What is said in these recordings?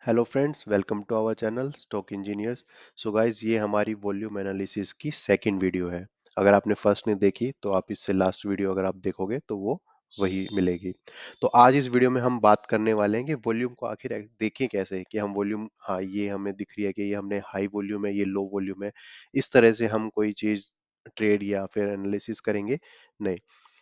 Hello friends, welcome to our channel stock engineers. So guys, ये हमारी volume analysis की second video है। अगर आपने फर्स्ट नहीं देखी तो आप इससे लास्ट वीडियो अगर आप देखोगे तो वो वही मिलेगी। तो आज इस वीडियो में हम बात करने वाले हैं कि वॉल्यूम को आखिर देखें कैसे, कि हम वॉल्यूम, हाँ ये हमें दिख रही है कि ये हमने हाई वॉल्यूम है, ये लो वॉल्यूम है, इस तरह से हम कोई चीज ट्रेड या फिर एनालिसिस करेंगे नहीं।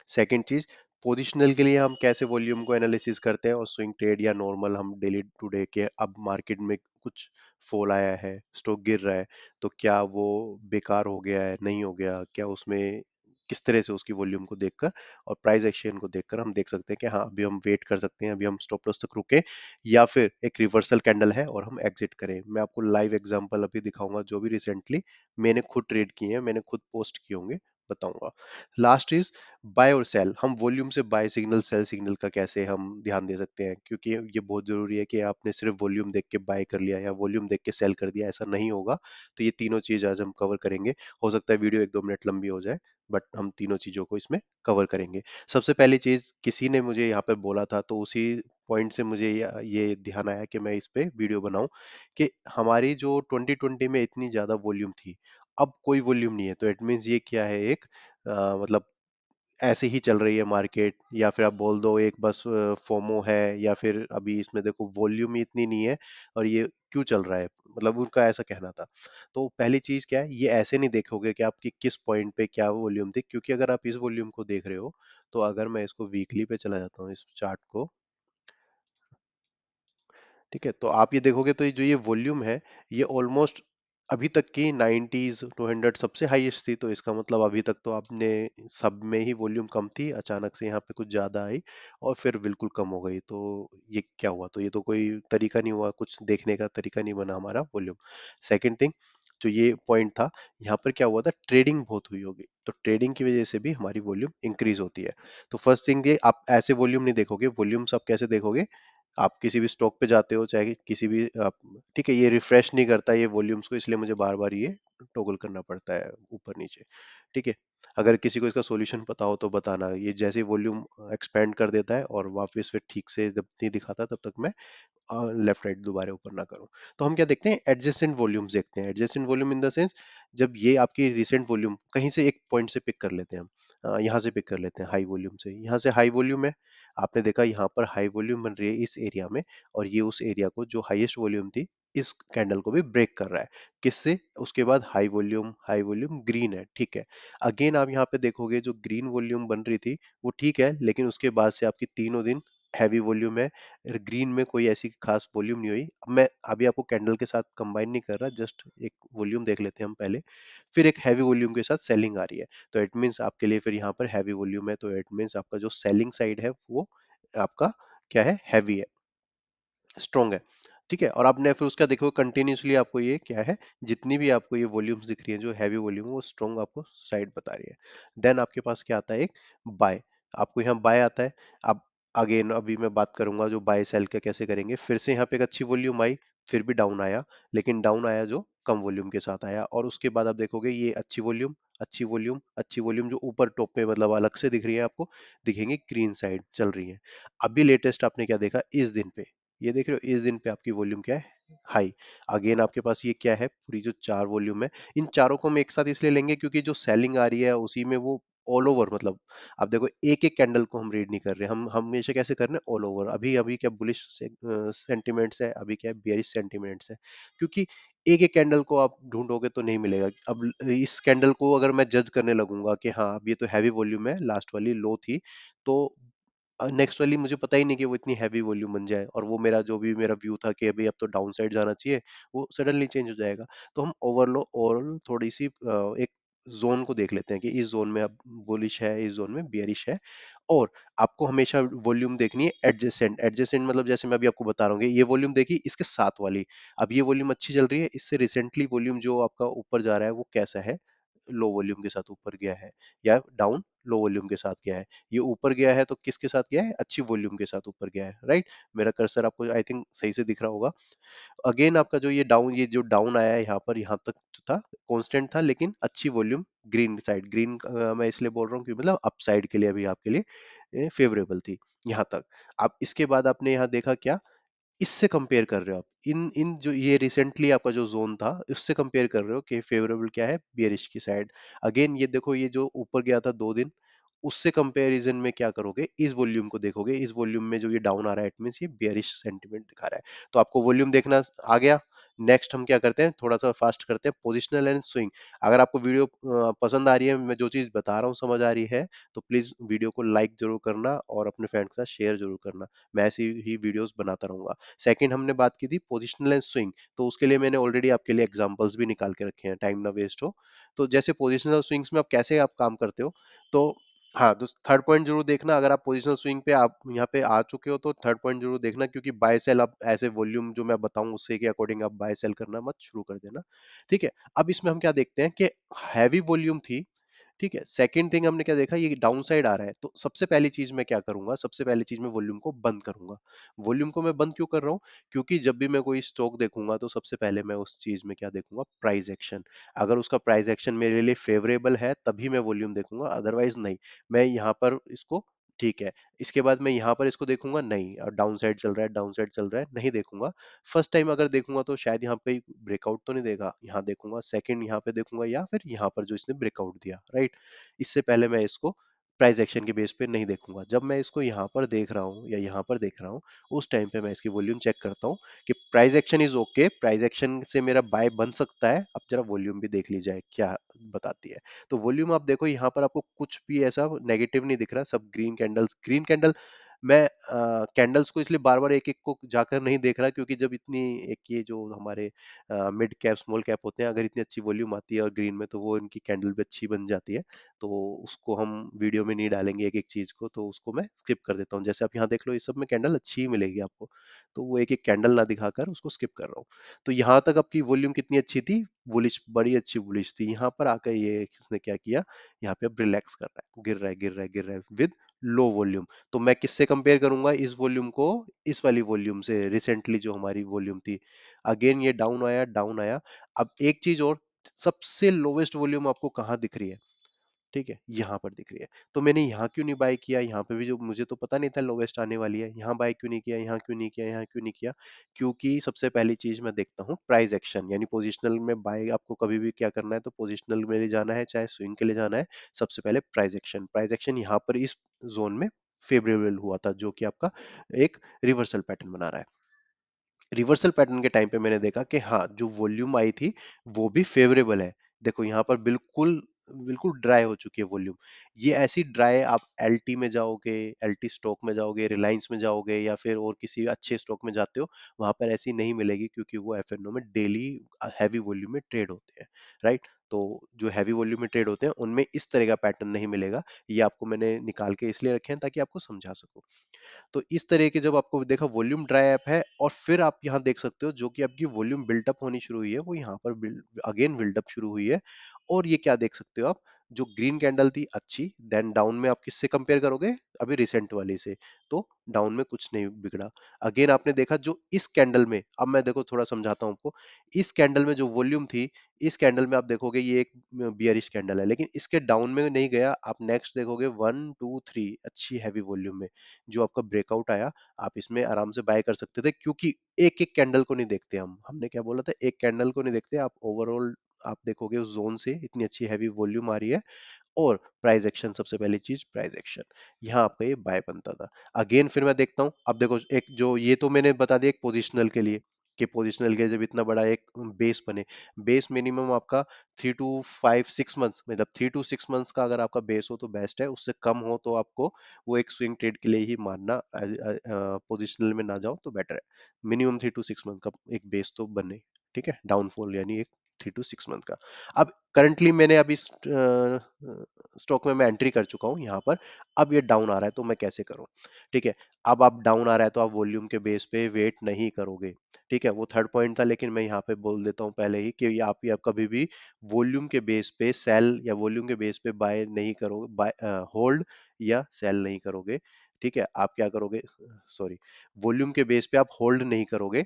सेकंड चीज, पोजिशनल के लिए हम कैसे वॉल्यूम को एनालिसिस करते हैं, और स्विंग ट्रेड या नॉर्मल हम डेली टू डे के, अब मार्केट में कुछ फॉल आया है, स्टॉक गिर रहा है, तो क्या वो बेकार हो गया है, नहीं हो गया, क्या उसमें किस तरह से उसकी वॉल्यूम को देखकर और प्राइस एक्शन को देखकर हम देख सकते हैं कि हाँ अभी हम वेट कर सकते हैं, अभी हम स्टॉप लॉस तक रुके, या फिर एक रिवर्सल कैंडल है और हम एग्जिट करें। मैं आपको लाइव एग्जांपल अभी दिखाऊंगा, जो भी रिसेंटली मैंने खुद ट्रेड किए हैं, मैंने खुद पोस्ट किए होंगे, बताऊंगा। लास्ट इज बाय और सेल। हम वॉल्यूम से बाय सिग्नल सेल सिग्नल का कैसे हम ध्यान दे सकते हैं, क्योंकि ये बहुत जरूरी है कि आपने सिर्फ वॉल्यूम देख के बाय कर लिया या वॉल्यूम देख के सेल कर दिया, ऐसा नहीं होगा। तो ये तीनों चीज आज हम कवर करेंगे। हो सकता है वीडियो 1-2 मिनट लंबी हो जाए, बट हम तीनों चीजों को इसमें कवर करेंगे। सबसे पहली चीज, किसी ने मुझे यहाँ पे बोला था, तो उसी पॉइंट से मुझे ये ध्यान आया कि मैं इस पे वीडियो बनाऊं, कि हमारी जो 2020 में इतनी ज्यादा वॉल्यूम थी, अब कोई वॉल्यूम नहीं है, तो इट मीन्स ये क्या है, एक मतलब ऐसे ही चल रही है मार्केट, या फिर आप बोल दो एक बस फोमो है, या फिर अभी इसमें देखो वॉल्यूम ही इतनी नहीं है और ये क्यों चल रहा है, मतलब उनका ऐसा कहना था। तो पहली चीज क्या है, ये ऐसे नहीं देखोगे कि आपकी किस पॉइंट पे क्या वॉल्यूम थी, क्योंकि अगर आप इस वॉल्यूम को देख रहे हो, तो अगर मैं इसको वीकली पे चला जाता हूँ, इस चार्ट को, ठीक है, तो आप ये देखोगे तो ये जो ये वॉल्यूम है, ये ऑलमोस्ट अभी तक की 90s 200 सबसे हाईएस्ट थी। तो इसका मतलब अभी तक तो आपने सब में ही वॉल्यूम कम थी, अचानक से यहाँ पे कुछ ज्यादा आई और फिर बिल्कुल कम हो गई। तो ये क्या हुआ, तो ये तो कोई तरीका नहीं हुआ, कुछ देखने का तरीका नहीं बना हमारा वॉल्यूम। सेकंड थिंग, जो ये पॉइंट था, यहाँ पर क्या हुआ था, ट्रेडिंग बहुत हुई होगी, तो ट्रेडिंग की वजह से भी हमारी वॉल्यूम इंक्रीज होती है। तो फर्स्ट थिंग, ये आप ऐसे वॉल्यूम नहीं देखोगे, वॉल्यूम्स आप कैसे देखोगे, आप किसी भी स्टॉक पे जाते हो, चाहे किसी भी आप, ठीक है, ये रिफ्रेश नहीं करता ये वॉल्यूम्स को, इसलिए मुझे बार बार ये टॉगल करना पड़ता है ऊपर नीचे, ठीक है। अगर किसी को इसका सॉल्यूशन पता हो तो बताना। ये जैसे वॉल्यूम एक्सपेंड कर देता है और वापस फिर ठीक से जब नहीं दिखाता, तब तक मैं लेफ्ट राइट दोबारा ऊपर ना करूं। तो हम क्या देखते हैं, एडजेसेंट वॉल्यूम्स देखते हैं। Adjacent volume in the sense, जब ये आपकी रिसेंट वॉल्यूम कहीं से एक पॉइंट से पिक कर लेते हैं हम, यहाँ से पिक कर लेते हैं हाई वॉल्यूम से, यहाँ से हाई वॉल्यूम है, आपने देखा यहाँ पर हाई वॉल्यूम बन रही है इस एरिया में, और ये उस एरिया को जो हाईएस्ट वॉल्यूम थी, इस कैंडल को भी ब्रेक कर रहा है। किससे, उसके बाद हाई वॉल्यूम ग्रीन है, ठीक है। अगेन आप यहाँ पे देखोगे, जो ग्रीन वॉल्यूम बन रही थी वो ठीक है, लेकिन उसके बाद से आपकी तीनों दिन हैवी वॉल्यूम है, ग्रीन में कोई ऐसी खास वॉल्यूम नहीं हुई। अब मैं अभी आपको कैंडल के साथ कंबाइन नहीं कर रहा, जस्ट एक वॉल्यूम देख लेते हैं हम पहले, फिर एक हैवी वॉल्यूम के साथ सेलिंग आ रही है। तो इट मीन्स आपके लिए फिर यहाँ पर हैवी वॉल्यूम है, तो इट मीन्स आपका जो सेलिंग साइड है वो आपका क्या है, हैवी है, स्ट्रॉन्ग है, ठीक है। और आपने फिर उसका देखो कंटिन्यूसली, आपको ये क्या है, जितनी भी आपको ये वॉल्यूम्स दिख रही है जो हैवी वॉल्यूम है, वो स्ट्रॉन्ग आपको साइड बता रही है। देन आपके पास क्या आता है, एक बाय, आपको यहाँ बाय आता है। अब अगेन अभी मैं बात करूंगा जो बाय सेल का कैसे करेंगे। फिर से यहाँ पे एक अच्छी वॉल्यूम आई, फिर भी डाउन आया, लेकिन डाउन आया जो कम वॉल्यूम के साथ आया, और उसके बाद आप देखोगे ये अच्छी वॉल्यूम, अच्छी वॉल्यूम, अच्छी वॉल्यूम, जो ऊपर टॉप पे मतलब अलग से दिख रही है आपको, दिखेंगी ग्रीन साइड चल रही है। अभी लेटेस्ट आपने क्या देखा इस दिन पे, ये देख रहे हो इस दिन पे आपकी वॉल्यूम क्या है, हाई। अगेन आपके पास ये क्या है, पूरी जो चार वॉल्यूम है, इन चारों को हम एक साथ इसलिए लेंगे क्योंकि जो सेलिंग आ रही है उसी में वो ऑल ओवर, मतलब आप देखो एक एक कैंडल को हम रीड नहीं कर रहे, हम हमेशा कैसे कर रहे हैं, ऑल ओवर। अभी अभी क्या बुलिश सेंटिमेंट्स है, अभी क्या है बेरिश सेंटिमेंट्स है, क्योंकि एक एक कैंडल को आप ढूंढोगे तो नहीं मिलेगा। अब इस कैंडल को अगर मैं जज करने लगूंगा कि हाँ अब ये तो हैवी वॉल्यूम है, लास्ट वाली लो थी, तो नेक्स्ट वाली मुझे पता ही नहीं कि वो इतनी हैवी वॉल्यूम बन जाए, और वो मेरा जो भी मेरा व्यू था कि अभी अब तो डाउन साइड जाना चाहिए, वो सडनली चेंज हो जाएगा। तो हम ओवरऑल थोड़ी सी एक जोन को देख लेते हैं कि इस जोन में अब बुलिश है, इस जोन में बियरिश है। और आपको हमेशा वॉल्यूम देखनी है एडजेसेंट। एडजेसेंट मतलब जैसे मैं अभी आपको बता रहा हूँ कि ये वॉल्यूम देखी इसके साथ वाली, अब ये वॉल्यूम अच्छी चल रही है, इससे रिसेंटली वॉल्यूम जो आपका ऊपर जा रहा है वो कैसा है, लो वॉल्यूम के साथ ऊपर गया है, या डाउन लो वॉल्यूम के साथ गया है। ये ऊपर गया है तो किसके साथ गया है, अच्छी वॉल्यूम के साथ ऊपर गया है, राइट। मेरा कर्सर आपको आई थिंक सही से दिख रहा होगा। अगेन आपका जो ये जो डाउन आया है यहाँ पर, यहाँ तक तो था, कांस्टेंट था, लेकिन अच्छी वॉल्यूम ग्रीन साइड, ग्रीन मैं इसलिए बोल रहा हूँ कि मतलब अप साइड के लिए अभी आपके लिए फेवरेबल थी यहाँ तक। अब इसके बाद आपने यहाँ देखा क्या, इससे कंपेयर कर रहे हो आप, इन इन जो ये रिसेंटली आपका जो जोन था उससे कंपेयर कर रहे हो कि फेवरेबल क्या है, बियरिश की साइड। अगेन ये देखो, ये जो ऊपर गया था 2 दिन, उससे कंपैरिजन में क्या करोगे, इस वॉल्यूम को देखोगे, इस वॉल्यूम में जो ये डाउन आ रहा है इट मींस ये बियरिश सेंटीमेंट दिखा रहा है। तो आपको वॉल्यूम देखना आ गया। नेक्स्ट हम क्या करते हैं, थोड़ा सा फास्ट करते हैं, पोजिशनल एंड स्विंग। अगर आपको वीडियो पसंद आ रही है, मैं जो चीज बता रहा हूँ समझ आ रही है, तो प्लीज वीडियो को लाइक जरूर करना और अपने फ्रेंड के साथ शेयर जरूर करना। मैं ऐसी ही वीडियोस बनाता रहूंगा। सेकंड हमने बात की थी पोजिशनल एंड स्विंग, तो उसके लिए मैंने ऑलरेडी आपके लिए एग्जांपल्स भी निकाल के रखे हैं, टाइम ना वेस्ट हो। तो जैसे पोजिशनल स्विंग्स में आप कैसे आप काम करते हो, तो हाँ, तो थर्ड पॉइंट जरूर देखना, अगर आप पोजिशनल स्विंग पे आप यहाँ पे आ चुके हो तो थर्ड पॉइंट जरूर देखना, क्योंकि बाय सेल आप ऐसे वॉल्यूम जो मैं बताऊं उससे के अकॉर्डिंग आप बाय सेल करना मत शुरू कर देना। ठीक है, अब इसमें हम क्या देखते हैं कि हैवी वॉल्यूम थी। ठीक है, सेकंड थिंग हमने क्या देखा, ये डाउन साइड आ रहा है, तो सबसे पहली चीज मैं क्या करूंगा, सबसे पहली चीज मैं वॉल्यूम को बंद करूंगा। वॉल्यूम को मैं बंद क्यों कर रहा हूँ, क्योंकि जब भी मैं कोई स्टॉक देखूंगा तो सबसे पहले मैं उस चीज में क्या देखूंगा, प्राइस एक्शन। अगर उसका प्राइस एक्शन मेरे लिए फेवरेबल है तभी मैं वॉल्यूम देखूंगा, अदरवाइज नहीं। मैं यहाँ पर इसको, ठीक है, इसके बाद मैं यहाँ पर इसको देखूंगा नहीं, और डाउन साइड चल रहा है, डाउन साइड चल रहा है, नहीं देखूंगा। फर्स्ट टाइम अगर देखूंगा तो शायद यहाँ पे ब्रेकआउट तो नहीं देगा, यहाँ देखूंगा, सेकंड यहाँ पे देखूंगा, या फिर यहाँ पर जो इसने ब्रेकआउट दिया, राइट। इससे पहले मैं इसको प्राइस एक्शन के बेस पे नहीं देखूंगा। जब मैं इसको यहाँ पर देख रहा हूँ या यहाँ पर देख रहा हूँ, उस टाइम पे मैं इसकी वॉल्यूम चेक करता हूँ कि price action is okay, price action से मेरा बाय बन सकता है। अब जरा वॉल्यूम भी देख ली जाए क्या बताती है। तो वॉल्यूम आप देखो, यहाँ पर आपको कुछ भी ऐसा नेगेटिव नहीं दिख रहा, सब ग्रीन कैंडल्स, ग्रीन कैंडल। मैं कैंडल्स को इसलिए बार बार एक एक को जाकर नहीं देख रहा, क्योंकि जब इतनी, एक ये जो हमारे मिड कैप स्मॉल कैप होते हैं, अगर इतनी अच्छी वॉल्यूम आती है और ग्रीन में, तो वो इनकी कैंडल भी अच्छी बन जाती है। तो उसको हम वीडियो में नहीं डालेंगे एक एक चीज को, तो उसको मैं स्किप कर देता हूँ। जैसे आप यहाँ देख लो, इस सब में कैंडल अच्छी ही मिलेगी आपको, तो वो एक एक कैंडल ना दिखाकर उसको स्किप कर रहा हूँ। तो यहाँ तक आपकी वॉल्यूम कितनी अच्छी थी, बुलिश, बड़ी अच्छी बुलिश थी। यहाँ पर आकर ये किसने क्या किया, यहाँ पे अब रिलैक्स कर रहा है, गिर रहा है, गिर रहा है, गिर रहा है विद लो वॉल्यूम। तो मैं किससे कंपेयर करूंगा इस वॉल्यूम को, इस वाली वॉल्यूम से, रिसेंटली जो हमारी वॉल्यूम थी। अगेन ये डाउन आया, डाउन आया। अब एक चीज और, सबसे लोवेस्ट वॉल्यूम आपको कहाँ दिख रही है, ठीक है, यहाँ पर दिख रही है। तो मैंने यहाँ क्यों नहीं बाय किया, यहाँ पे भी जो मुझे तो पता नहीं था लोवेस्ट आने वाली है, यहाँ बाय क्यों नहीं किया, यहाँ क्यों नहीं किया, यहाँ क्यों नहीं किया, क्योंकि सबसे पहली चीज मैं देखता हूँ प्राइस एक्शन। यानी पोजिशनल में बाय आपको कभी भी क्या करना है, तो पोजिशनल में ले जाना है चाहे स्विंग के लिए जाना है, सबसे पहले प्राइस एक्शन। प्राइस एक्शन यहाँ पर इस जोन में फेवरेबल हुआ था, जो कि आपका एक रिवर्सल पैटर्न बना रहा है। रिवर्सल पैटर्न के टाइम पे मैंने देखा कि हाँ, जो वॉल्यूम आई थी वो भी फेवरेबल है। देखो यहाँ पर बिल्कुल बिल्कुल ड्राई हो चुकी है वॉल्यूम। ये ऐसी ड्राई आप एलटी में जाओगे, एलटी स्टॉक में जाओगे, रिलायंस में जाओगे, या फिर और किसी अच्छे स्टॉक में जाते हो, वहां पर ऐसी नहीं मिलेगी, क्योंकि वो एफएनओ में डेली हैवी वॉल्यूम में ट्रेड होते हैं, राइट। तो जो हैवी वॉल्यूम में ट्रेड होते हैं उनमें इस तरह का पैटर्न नहीं मिलेगा। ये आपको मैंने निकाल के इसलिए रखे हैं ताकि आपको समझा सकूं। तो इस तरह के जब आपको देखा वॉल्यूम ड्राई अप है, और फिर आप यहाँ देख सकते हो जो कि आपकी वॉल्यूम बिल्टअप होनी शुरू हुई है, वो यहाँ पर अगेन बिल्डअप शुरू हुई है। और ये क्या देख सकते हो आप, जो ग्रीन कैंडल थी अच्छी, देन डाउन में आप किससे कंपेयर करोगे, अभी रिसेंट वाली से, तो डाउन में कुछ नहीं बिगड़ा। अगेन आपने देखा जो इस कैंडल में, अब मैं देखो थोड़ा समझाता हूँ आपको, इस कैंडल में जो वॉल्यूम थी, इस कैंडल में आप देखोगे ये एक बियरिश कैंडल है, लेकिन इसके डाउन में नहीं गया। आप नेक्स्ट देखोगे 1 2 3 अच्छी हैवी वॉल्यूम में जो आपका ब्रेकआउट आया, आप इसमें आराम से बाय कर सकते थे, क्योंकि एक एक कैंडल को नहीं देखते हम, हमने क्या बोला था, एक कैंडल को नहीं देखते आप, ओवरऑल आप देखोगे उस जोन से इतनी अच्छी हैवी वॉल्यूम आ रही है। और प्राइस एक्शन, सबसे पहली चीज प्राइस एक्शन, यहाँ आपका ये बाय बनता था। अगेन फिर मैं देखता हूँ, अब देखो एक जो ये तो मैंने बता दिया एक पोजिशनल के लिए, कि पोजिशनल के जब इतना बड़ा एक बेस बने, बेस मिनिमम आपका 3 to 5 6 मंथ्स, मतलब 3 to 6 मंथ्स का अगर आपका बेस हो तो बेस्ट है, उससे कम हो तो आपको वो एक स्विंग ट्रेड के लिए ही मानना, पोजिशनल में ना जाओ तो बेटर है। मिनिमम 3 to 6 मंथ का एक बेस तो बने, ठीक है, डाउनफॉल यानी एक 3 to 6 मंथ का। अब करंटली मैंने अभी स्टॉक में मैं एंट्री कर चुका हूं यहाँ पर, अब ये डाउन आ रहा है तो मैं कैसे करूं, ठीक है। अब आप डाउन आ रहा है तो आप वॉल्यूम के बेस पे वेट नहीं करोगे, ठीक है, वो थर्ड पॉइंट था, लेकिन मैं यहाँ पे बोल देता हूँ पहले ही कि आप कभी भी वॉल्यूम के बेस पे सेल या वॉल्यूम के बेस पे बाय नहीं करोगे, बाय होल्ड या सेल नहीं करोगे, ठीक है। आप क्या करोगे, सॉरी, वॉल्यूम के बेस पे आप होल्ड नहीं करोगे,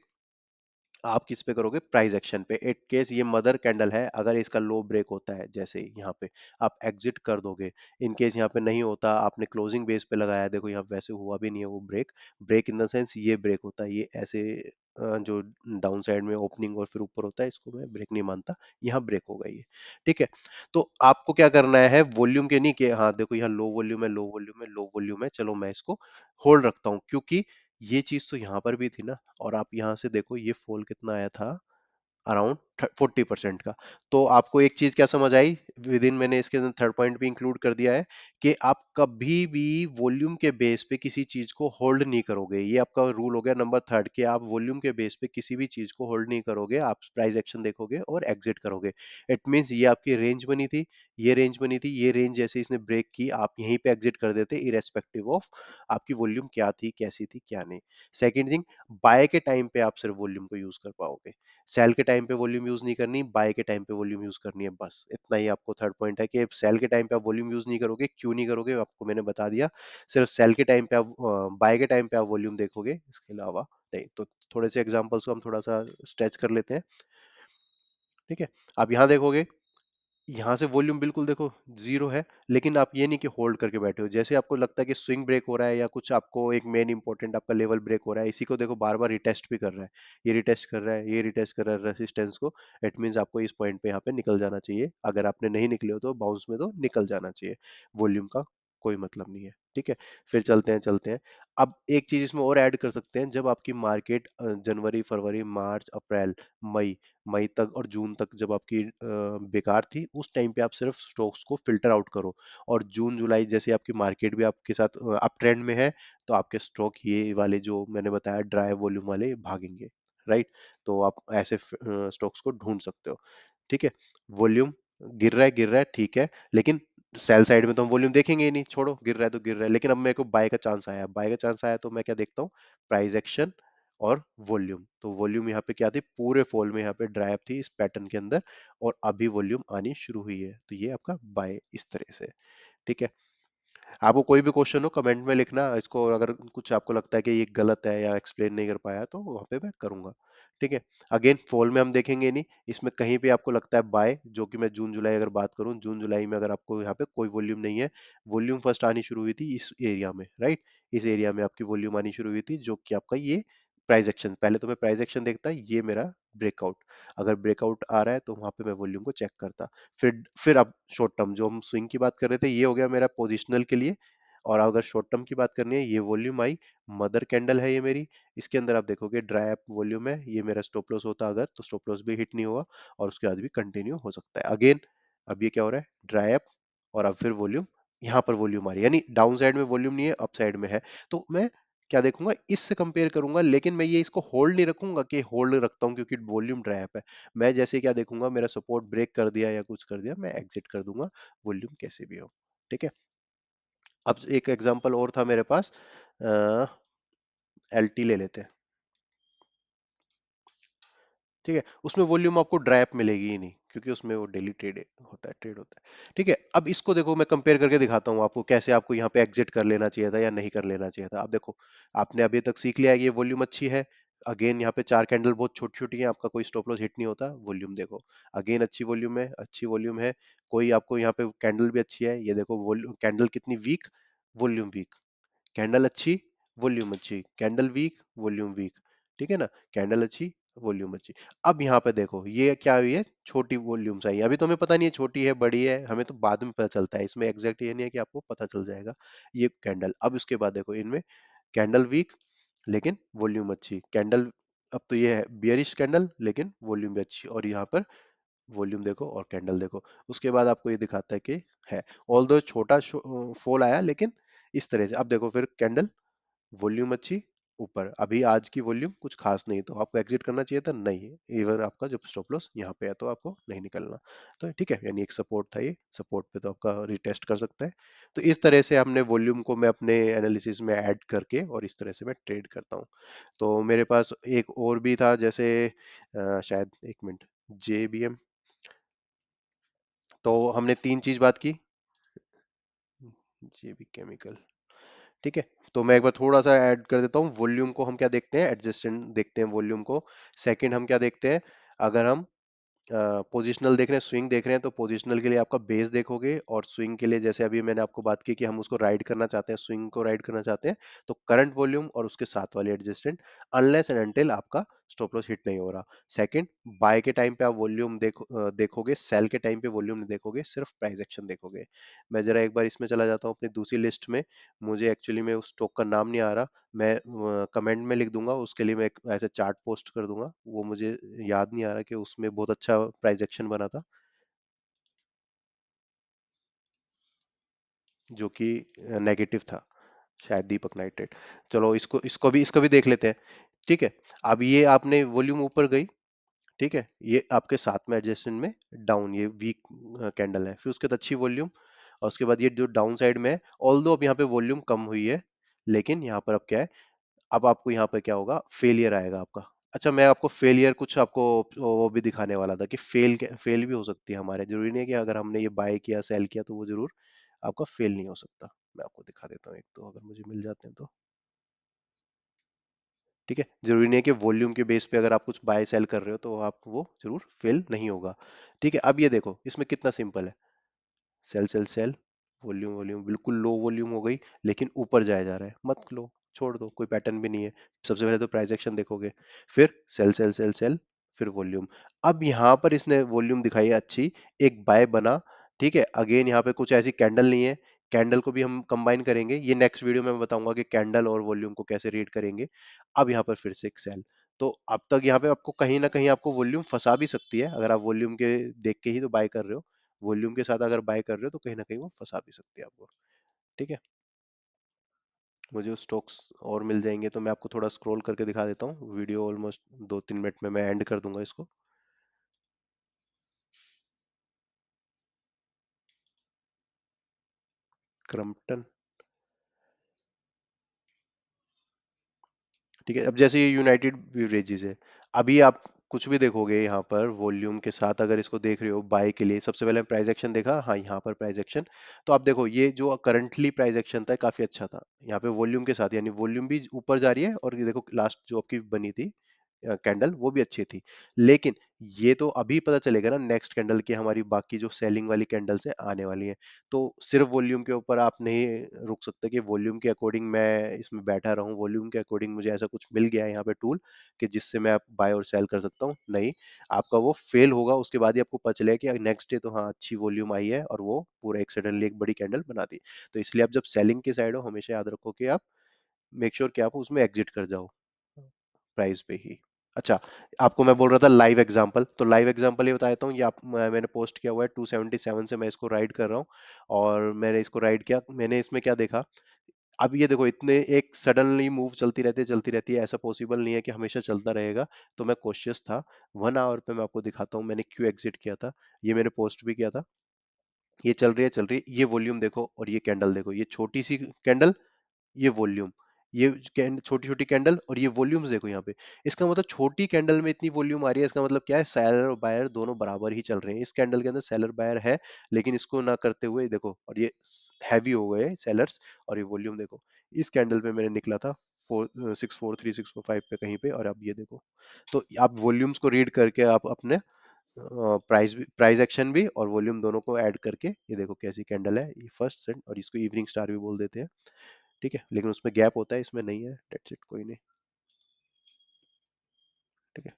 आप किस पे करोगे, प्राइस एक्शन पे। एट केस ये मदर कैंडल है, अगर इसका लो ब्रेक होता है जैसे यहाँ पे, आप एग्जिट कर दोगे। इन केस यहाँ पे नहीं होता, आपने क्लोजिंग बेस पे लगाया, देखो यहाँ वैसे हुआ भी नहीं है वो break. Break in the sense ये ब्रेक होता है, ये ऐसे जो डाउन साइड में ओपनिंग और फिर ऊपर होता है, इसको मैं ब्रेक नहीं मानता। यहाँ ब्रेक होगा ये, ठीक है। तो आपको क्या करना है, वॉल्यूम के नहीं कि हाँ देखो यहाँ लो वॉल्यूम है, लो वॉल्यूम है, लो वॉल्यूम है, चलो मैं इसको होल्ड रखता हूँ, क्योंकि ये चीज तो यहाँ पर भी थी ना। और आप यहाँ से देखो ये फॉल कितना आया था, अराउंड 40% का। तो आपको एक चीज क्या समझ आई, विद इन, मैंने इसके अंदर थर्ड पॉइंट भी इंक्लूड कर दिया है, कि आप कभी भी वॉल्यूम के बेस पे किसी चीज को होल्ड नहीं करोगे। ये आपका रूल हो गया नंबर थर्ड, कि आप वॉल्यूम के बेस पे किसी भी चीज को होल्ड नहीं करोगे, आप प्राइस एक्शन देखोगे और एग्जिट करोगे। इट मींस ये आपकी रेंज बनी थी, ये रेंज बनी थी, ये रेंज जैसे इसने ब्रेक की, आप यहीं पे एग्जिट कर देते, इरेस्पेक्टिव ऑफ आपकी वॉल्यूम क्या थी, कैसी थी, क्या नहीं। सेकेंड थिंग, बाय के टाइम पे आप सिर्फ वॉल्यूम को यूज कर पाओगे। सेल के टाइम पे वॉल्यूम यूज नहीं करनी, बाय के टाइम पे वॉल्यूम यूज करनी है, बस इतना ही आपको थर्ड पॉइंट है, कि सेल के टाइम पे आप वॉल्यूम यूज नहीं करोगे, क्यों नहीं करोगे आपको मैंने बता दिया। सिर्फ सेल के टाइम पे आप, बाय के टाइम पे आप वॉल्यूम देखोगे, इसके अलावा नहीं। तो थोड़े से एग्जांपल्स को हम थोड़ा सा स्ट्रेच कर लेते हैं, ठीक है। आप यहाँ देखोगे, यहाँ से वॉल्यूम बिल्कुल देखो जीरो है, लेकिन आप ये नहीं कि होल्ड करके बैठे हो। जैसे आपको लगता है कि स्विंग ब्रेक हो रहा है, या कुछ आपको एक मेन इंपॉर्टेंट आपका लेवल ब्रेक हो रहा है, इसी को देखो बार बार रिटेस्ट भी कर रहा है, ये रिटेस्ट कर रहा है, ये रिटेस्ट कर रहा है रेसिस्टेंस को। इट मीन्स आपको इस पॉइंट पे यहाँ पे निकल जाना चाहिए। अगर आपने नहीं निकले हो तो बाउंस में तो निकल जाना चाहिए, वॉल्यूम का कोई मतलब नहीं है, ठीक है। फिर चलते हैं। अब एक चीज इसमें और ऐड कर सकते हैं, जब आपकी मार्केट जनवरी, फरवरी, मार्च, अप्रैल, मई, मई तक और जून तक जब आपकी बेकार थी, उस टाइम पे आप सिर्फ स्टॉक्स को फिल्टर आउट करो। और जून जुलाई जैसे आपकी मार्केट भी आपके साथ अप ट्रेंड में है, तो आपके स्टॉक ये वाले जो मैंने बताया ड्राई वॉल्यूम वाले भागेंगे, राइट। तो आप ऐसे स्टॉक्स को ढूंढ सकते हो, ठीक है। वॉल्यूम गिर रहा है, ठीक है, लेकिन सेल साइड में तो हम वॉल्यूम देखेंगे ही नहीं, छोड़ो, गिर रहा है तो गिर रहा है। लेकिन अब मेरे को बाय का चांस आया, बाय का चांस आया, तो मैं क्या देखता हूँ, प्राइस एक्शन और वॉल्यूम। तो वॉल्यूम यहाँ पे क्या थी, पूरे फॉल में यहाँ पे ड्राइव थी इस पैटर्न के अंदर, और अभी वॉल्यूम आनी शुरू हुई है, तो ये आपका बाय इस तरह से, ठीक है। आपको कोई भी क्वेश्चन हो कमेंट में लिखना इसको, अगर कुछ आपको लगता है कि ये गलत है या एक्सप्लेन नहीं कर पाया, तो वहां पे मैं करूंगा, ठीक है। अगेन फॉल में हम देखेंगे नहीं, इसमें कहीं पे आपको लगता है बाय, जो कि मैं जून जुलाई अगर बात करूं, जून जुलाई में अगर आपको यहाँ पे कोई वॉल्यूम नहीं है, वॉल्यूम फर्स्ट आनी शुरू हुई थी इस एरिया में, राइट। इस एरिया में आपकी वॉल्यूम आनी शुरू हुई थी, जो कि आपका ये प्राइस एक्शन, पहले तो मैं प्राइस एक्शन देखता, ये मेरा ब्रेकआउट, अगर ब्रेकआउट आ रहा है तो वहां पे मैं वॉल्यूम को चेक करता। फिर अब शॉर्ट टर्म, जो हम स्विंग की बात कर रहे थे, ये हो गया मेरा पोजिशनल के लिए। और अगर शॉर्ट टर्म की बात करनी है, ये वॉल्यूम आई, मदर कैंडल है ये मेरी, इसके अंदर आप देखोगे ड्राई अप वॉल्यूम है, ये मेरा स्टॉप लॉस होता अगर, तो स्टॉप लॉस भी हिट नहीं हुआ, और उसके बाद भी कंटिन्यू हो सकता है अगेन। अब ये क्या हो रहा है, ड्राई अप, और अब फिर वॉल्यूम, यहाँ पर वॉल्यूम आ रही है, यानी डाउन साइड में वॉल्यूम नहीं है, अप साइड में है। तो मैं क्या देखूंगा, इससे कंपेयर करूंगा, लेकिन मैं ये इसको होल्ड नहीं रखूंगा कि होल्ड रखता हूँ क्योंकि वॉल्यूम ड्राई अप है। मैं जैसे क्या देखूंगा, मेरा सपोर्ट ब्रेक कर दिया या कुछ कर दिया, मैं एग्जिट कर दूंगा, वॉल्यूम कैसे भी हो, ठीक है। अब एक एग्जांपल और था मेरे पास, एलटी ले लेते हैं, ठीक है। उसमें वॉल्यूम आपको ड्राई अप मिलेगी ही नहीं, क्योंकि उसमें वो डेली ट्रेड होता है, ठीक है। अब इसको देखो, मैं कंपेयर करके दिखाता हूँ आपको, कैसे आपको यहाँ पे एग्जिट कर लेना चाहिए था या नहीं कर लेना चाहिए था। अब देखो, आपने अभी तक सीख लिया है, ये वॉल्यूम अच्छी है। अगेन यहाँ पे चार कैंडल बहुत छोटी छोटी है, आपका कोई स्टॉप लॉस हिट नहीं होता, वॉल्यूम देखो, अगेन अच्छी वॉल्यूम है, अच्छी वॉल्यूम है। कोई आपको यहाँ पे कैंडल भी अच्छी है, ये देखो वॉल्यूम, कैंडल कितनी वीक, वॉल्यूम वीक, कैंडल अच्छी, वॉल्यूम अच्छी, कैंडल वीक, वॉल्यूम वीक, ठीक है ना। कैंडल अच्छी, वॉल्यूम अच्छी। अब यहाँ पे देखो, ये क्या हुई है, छोटी वॉल्यूम आई है। अभी तो हमें पता नहीं है छोटी है बड़ी है, हमें तो बाद में पता चलता है, इसमें एग्जैक्ट ये नहीं है कि आपको पता चल जाएगा। ये कैंडल, अब उसके बाद देखो इनमें, कैंडल वीक लेकिन वॉल्यूम अच्छी, कैंडल, अब तो ये है बियरिश कैंडल लेकिन वॉल्यूम भी अच्छी, और यहाँ पर वॉल्यूम देखो और कैंडल देखो। उसके बाद आपको ये दिखाता है कि है, ऑल दो छोटा फॉल आया, लेकिन इस तरह से। अब देखो फिर कैंडल, वॉल्यूम अच्छी, ऊपर, अभी आज की वॉल्यूम कुछ खास नहीं, तो आपको एग्जिट करना चाहिए था, नहीं। इवन आपका जब स्टॉप लॉस यहाँ पे है, तो आपको नहीं निकलना। तो ठीक है, यानी एक सपोर्ट था, ये सपोर्ट पे तो आपका रिटेस्ट कर सकता है। तो इस तरह से हमने वॉल्यूम को मैं अपने एनालिसिस में ऐड करके, और इस तरह से मैं ट्रेड करता हूँ। तो मेरे पास एक और भी था, जैसे शायद एक मिनट, जेबीएम। तो हमने तीन चीज बात की, जेबी केमिकल, ठीक है। तो मैं एक बार थोड़ा सा ऐड कर देता हूँ। वॉल्यूम को हम क्या देखते हैं, एडजस्टेंट देखते हैं वॉल्यूम को। सेकंड हम क्या देखते हैं, अगर हम पोजिशनल देख रहे हैं, स्विंग देख रहे हैं, तो पोजिशनल के लिए आपका बेस देखोगे, और स्विंग के लिए जैसे अभी मैंने आपको बात की कि हम उसको राइड करना चाहते हैं, स्विंग को राइड करना चाहते हैं, तो करंट वॉल्यूम और उसके साथ वाले एडजस्टेंट, अनलेस एंड अनटिल आपका स्टॉप लॉस हिट नहीं हो रहा। सेकंड, बाय के टाइम पे आप वॉल्यूम देखोगे, सेल के टाइम पे वॉल्यूम नहीं देखोगे, सिर्फ प्राइस एक्शन देखोगे। मैं जरा एक बार इसमें चला जाता हूँ अपनी दूसरी लिस्ट में। मुझे एक्चुअली में उस स्टॉक का नाम नहीं आ रहा, मैं कमेंट में लिख दूंगा, उसके लिए मैं एक ऐसे चार्ट पोस्ट कर दूंगा। वो मुझे याद नहीं आ रहा कि उसमें बहुत अच्छा प्राइस एक्शन बना था, जो कि नेगेटिव था, शायद दीपक नाइट्रेट। चलो इसको भी देख लेते हैं। ठीक है। अब ये आपने वॉल्यूम ऊपर गई, ठीक है, ये आपके साथ में एडजस्टमेंट में डाउन, ये वीक कैंडल है, फिर उसके बाद अच्छी वॉल्यूम, और उसके बाद ये जो डाउन साइड में है, ऑल्दो अब यहाँ पे वॉल्यूम कम हुई है, लेकिन यहाँ पर अब क्या है, अब आपको यहाँ पे क्या होगा, फेलियर आएगा आपका। अच्छा, मैं आपको फेलियर कुछ आपको वो भी दिखाने वाला था कि फेल भी हो सकती है हमारे, जरूरी नहीं है कि अगर हमने ये बाय किया सेल किया तो वो जरूर आपका फेल नहीं हो सकता। मैं आपको दिखा देता हूँ एक, तो अगर मुझे मिल जाते हैं तो। ठीक है, जरूरी नहीं है कि वॉल्यूम के बेस पे अगर आप कुछ बाय सेल कर रहे हो तो आप वो जरूर फेल नहीं होगा। ठीक है, अब ये देखो इसमें कितना सिंपल है, sell sell sell, volume volume, बिल्कुल लो वॉल्यूम हो गई, लेकिन ऊपर जाया जा रहा है, मत लो, छोड़ दो, कोई पैटर्न भी नहीं है। सबसे पहले तो प्राइस एक्शन देखोगे, फिर सेल सेल सेल सेल, फिर वॉल्यूम। अब यहाँ पर इसने वॉल्यूम दिखाई है अच्छी, एक बाय बना, ठीक है, अगेन यहाँ पे कुछ ऐसी कैंडल नहीं है, कैंडल को भी हम कंबाइन करेंगे, ये नेक्स्ट वीडियो में मैं बताऊंगा कि कैंडल और वॉल्यूम को कैसे रीड करेंगे। अब यहाँ पर फिर से एक सेल, तो अब तक यहाँ पे आपको कहीं ना कहीं आपको वॉल्यूम फंसा भी सकती है, अगर आप वॉल्यूम के देख के ही तो बाय कर रहे हो, वॉल्यूम के साथ अगर बाय कर रहे हो तो कहीं ना कहीं वो फंसा भी सकती है आपको। ठीक है, मुझे उस स्टॉक्स और मिल जाएंगे तो मैं आपको थोड़ा स्क्रॉल करके दिखा देता हूँ, वीडियो ऑलमोस्ट 2-3 मिनट में मैं एंड कर दूंगा इसको। क्रम्पटन, ठीक है, अब जैसे ये यूनाइटेड ब्यूरेजीज है, अभी आप कुछ भी देखोगे यहाँ पर वॉल्यूम के साथ, अगर इसको देख रहे हो बाय के लिए, सबसे पहले प्राइस एक्शन देखा, हाँ यहाँ पर प्राइस एक्शन, तो आप देखो ये जो करंटली प्राइस एक्शन था काफी अच्छा था, यहाँ पे वॉल्यूम के साथ, यानी वॉल्यूम भी ऊपर जा रही है, और ये देखो लास्ट जो आपकी बनी थी कैंडल वो भी अच्छी थी, लेकिन ये तो अभी पता चलेगा ना नेक्स्ट कैंडल की, हमारी बाकी जो सेलिंग वाली कैंडल्स है आने वाली है, तो सिर्फ वॉल्यूम के ऊपर आप नहीं रुक सकते कि वॉल्यूम के अकॉर्डिंग मैं इसमें बैठा रहूं, वॉल्यूम के अकॉर्डिंग मुझे ऐसा कुछ मिल गया है यहाँ पे टूल कि जिससे मैं बाय और सेल कर सकता हूँ, नहीं, आपका वो फेल होगा, उसके बाद ही आपको पता चलेगा कि नेक्स्ट डे तो हाँ अच्छी वॉल्यूम आई है और वो पूरा एक सडनली एक बड़ी कैंडल बना दी। तो इसलिए आप जब सेलिंग के साइड हो हमेशा याद रखो कि आप मेक श्योर कि आप उसमें एग्जिट कर जाओ प्राइस पे ही। अच्छा, आपको मैं बोल रहा था लाइव एग्जांपल, तो लाइव एग्जांपल ये बता देता हूँ, ये मैंने पोस्ट किया हुआ है 277 से मैं इसको राइड कर रहा हूँ, और मैंने इसको राइड किया, मैंने इसमें क्या देखा, अब ये देखो इतने एक सडनली मूव चलती रहती है, ऐसा पॉसिबल नहीं है कि हमेशा चलता रहेगा, तो मैं कॉशियस था। 1 आवर पे मैं आपको दिखाता हूँ मैंने क्यों एग्जिट किया था, ये मैंने पोस्ट भी किया था। ये चल रही है, ये वॉल्यूम देखो और ये कैंडल देखो, ये छोटी सी कैंडल, ये वॉल्यूम, ये छोटी छोटी कैंडल और ये वॉल्यूम्स देखो यहाँ पे, इसका मतलब छोटी कैंडल में इतनी वॉल्यूम आ रही है, इसका मतलब क्या है, सेलर और बायर दोनों बराबर ही चल रहे हैं, इस कैंडल के अंदर सेलर बायर है, लेकिन इसको ना करते हुए देखो, और ये हैवी हो गए सेलर्स, और ये वॉल्यूम देखो, इस कैंडल पे मैंने निकला था 643 645 पे कहीं पे, और अब ये देखो, तो आप वॉल्यूम्स को रीड करके आप अपने प्राइस एक्शन भी और वॉल्यूम दोनों को ऐड करके, ये देखो कैसी कैंडल है, ये फर्स्ट सेट, और इसको इवनिंग स्टार भी बोल देते हैं। ठीक है, लेकिन उसमें गैप होता है, इसमें नहीं है, डेट्स इट, कोई नहीं। ठीक है,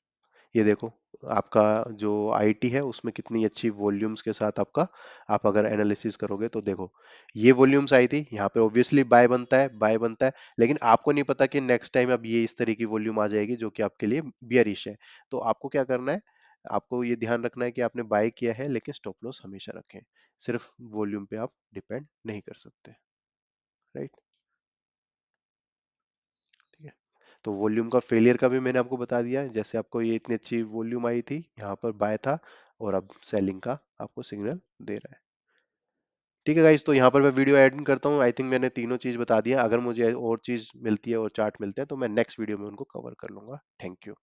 ये देखो आपका जो आईटी है उसमें कितनी अच्छी वॉल्यूम्स के साथ आपका, आप अगर एनालिसिस करोगे तो देखो, ये वॉल्यूम्स आई थी यहाँ पे, ऑब्वियसली बाय बनता है, लेकिन आपको नहीं पता कि नेक्स्ट टाइम अब ये इस तरह की वॉल्यूम आ जाएगी जो कि आपके लिए बियरिश है। तो आपको क्या करना है, आपको ये ध्यान रखना है कि आपने बाय किया है, लेकिन स्टॉप लॉस हमेशा रखें, सिर्फ वॉल्यूम पे आप डिपेंड नहीं कर सकते, राइट। ठीक है, तो वॉल्यूम का फेलियर का भी मैंने आपको बता दिया है, जैसे आपको ये इतनी अच्छी वॉल्यूम आई थी, यहाँ पर बाय था, और अब सेलिंग का आपको सिग्नल दे रहा है। ठीक है गाइस, तो यहाँ पर मैं वीडियो एड करता हूँ, आई थिंक मैंने तीनों चीज बता दिया, अगर मुझे और चीज मिलती है और चार्ट मिलते हैं तो मैं नेक्स्ट वीडियो में उनको कवर कर लूंगा। Thank you.